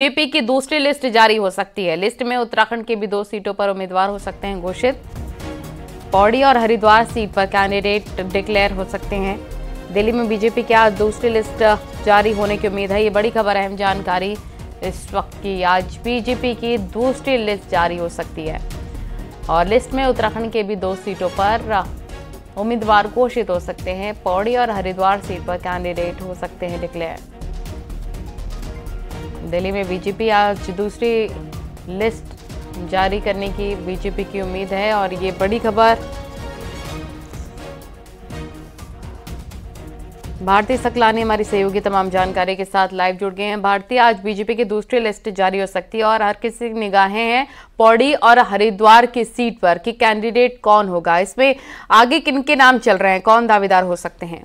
BJP की दूसरी list जारी हो सकती है। लिस्ट में उत्तराखंड की भी 2 सीटों पर उम्मीदवार हो सकते हैं घोषित। पौड़ी और हरिद्वार सीट पर कैंडिडेट डिक्लेयर हो सकते हैं। दिल्ली में बीजेपी की आज दूसरी लिस्ट जारी होने की उम्मीद है। ये बड़ी खबर, अहम जानकारी इस वक्त की। आज बीजेपी की दूसरी लिस्ट जारी हो सकती है और लिस्ट में उत्तराखंड के भी 2 सीटों पर उम्मीदवार घोषित हो सकते हैं। पौड़ी और हरिद्वार सीट पर कैंडिडेट हो सकते हैं डिक्लेयर। दिल्ली में बीजेपी आज दूसरी लिस्ट जारी करने की बीजेपी की उम्मीद है और ये बड़ी खबर। भारती सकलानी हमारी सहयोगी तमाम जानकारी के साथ लाइव जुड़ गए हैं। भारती, आज बीजेपी की दूसरी लिस्ट जारी हो सकती है और हर किसी की निगाहें हैं पौड़ी और हरिद्वार की सीट पर कि कैंडिडेट कौन होगा। इसमें आगे किनके नाम चल रहे हैं, कौन दावेदार हो सकते हैं?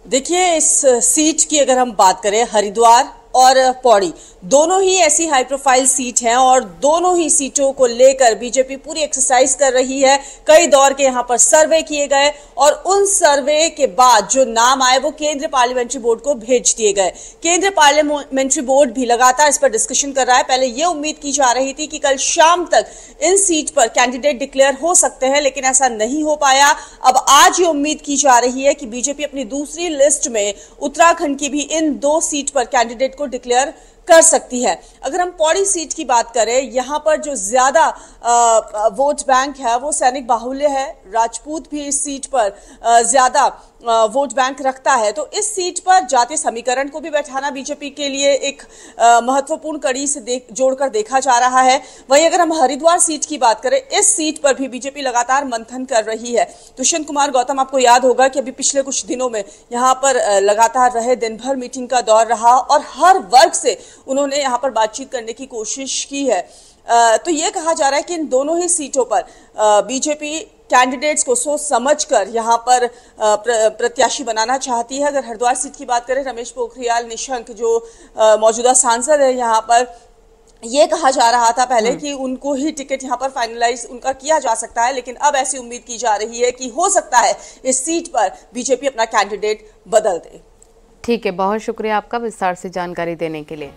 देखिए, इस सीट की अगर हम बात करें, हरिद्वार और पौड़ी दोनों ही ऐसी हाई प्रोफाइल सीट हैं और दोनों ही सीटों को लेकर बीजेपी पूरी एक्सरसाइज कर रही है। कई दौर के यहां पर सर्वे किए गए और उन सर्वे के बाद जो नाम आए वो केंद्रीय पार्लियामेंट्री बोर्ड को भेज दिए गए। केंद्रीय पार्लियामेंट्री बोर्ड भी लगातार इस पर डिस्कशन कर रहा है। पहले यह उम्मीद की जा रही थी कि कल शाम तक इन सीट पर कैंडिडेट डिक्लेयर हो सकते हैं, लेकिन ऐसा नहीं हो पाया। अब आज ये उम्मीद की जा रही है कि बीजेपी अपनी दूसरी लिस्ट में उत्तराखंड की भी इन 2 सीट पर कैंडिडेट को डिक्लेयर कर सकती है। अगर हम पौड़ी सीट की बात करें, यहां पर जो ज्यादा वोट बैंक है वो सैनिक बाहुल्य है। राजपूत भी इस सीट पर ज्यादा वोट बैंक रखता है, तो इस सीट पर जातीय समीकरण को भी बैठाना बीजेपी के लिए एक महत्वपूर्ण कड़ी से जोड़कर देखा जा रहा है। वहीं अगर हम हरिद्वार सीट की बात करें, इस सीट पर भी बीजेपी लगातार मंथन कर रही है। दुष्यंत कुमार गौतम, आपको याद होगा कि अभी पिछले कुछ दिनों में यहाँ पर लगातार रहे, दिन भर मीटिंग का दौर रहा और हर वर्ग से उन्होंने यहाँ पर बातचीत करने की कोशिश की है। तो ये कहा जा रहा है कि इन दोनों ही सीटों पर बीजेपी कैंडिडेट्स को सोच समझकर यहां पर प्रत्याशी बनाना चाहती है। अगर हरिद्वार सीट की बात करें, रमेश पोखरियाल निशंक जो मौजूदा सांसद है यहां पर, ये कहा जा रहा था पहले कि उनको ही टिकट यहां पर फाइनलाइज उनका किया जा सकता है, लेकिन अब ऐसी उम्मीद की जा रही है कि हो सकता है इस सीट पर बीजेपी अपना कैंडिडेट बदल दे। ठीक है, बहुत शुक्रिया आपका विस्तार से जानकारी देने के लिए।